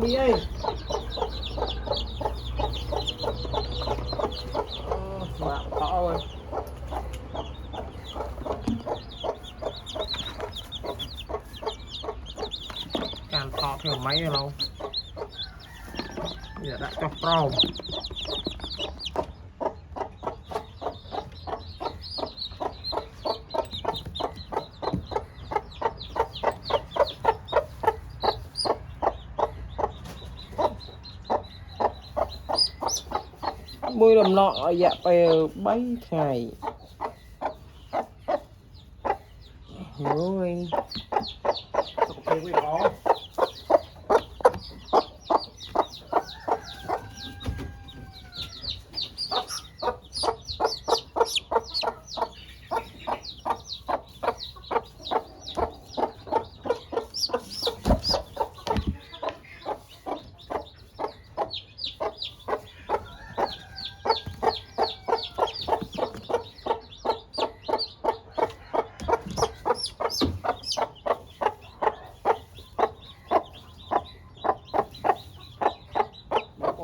đi ấy bạn to ơi càng to theo máy rồi đâu giờ đã cho pro mùi đầm nọ dạ bè bấy ngày rồi ok quý đó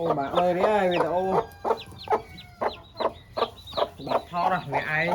ô bạn ơi đấy ai người ta ô bạn thao ra mẹ ai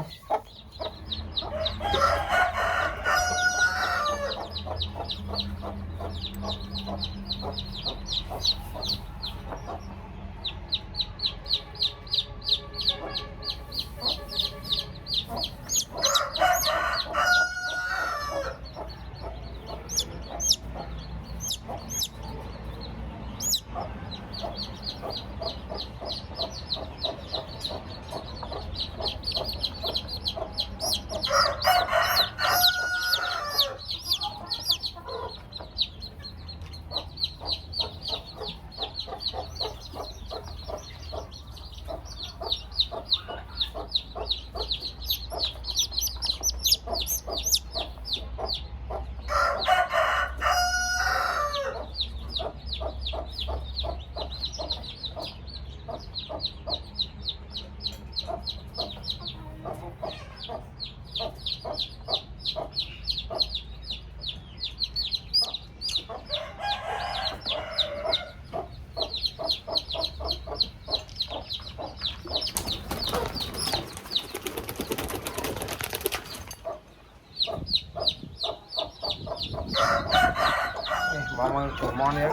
mong chủ món nhé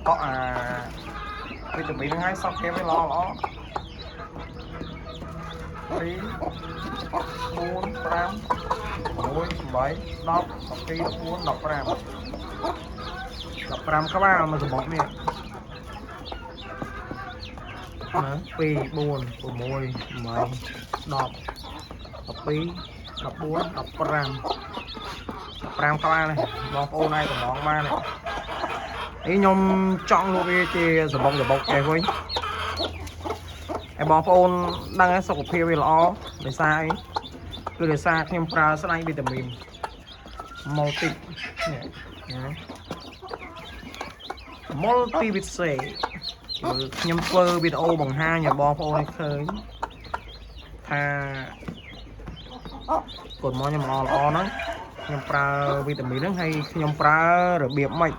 có vitamin hay sau kia mới lo nó tí 4 5 6 7 10 12 14 15 15 các bạn mà dùng bóng nè 2 4 6 10 10 12 14 15 15 các bạn này bóng ô này của bóng ma này ý nhom chọn luôn đi thì giờ bóng kèm với em bóng ôn đang cái sọc phiêu về lo để xa ấy cứ để xa thêm pra sẽ anh vitamin multi multi vitamin C nhâm phơ video bằng hai nhà bóng ôn này khơi tha còn món nhâm lo nó nhâm pra vitamin nó hay nhâm pra rồi biệt mạch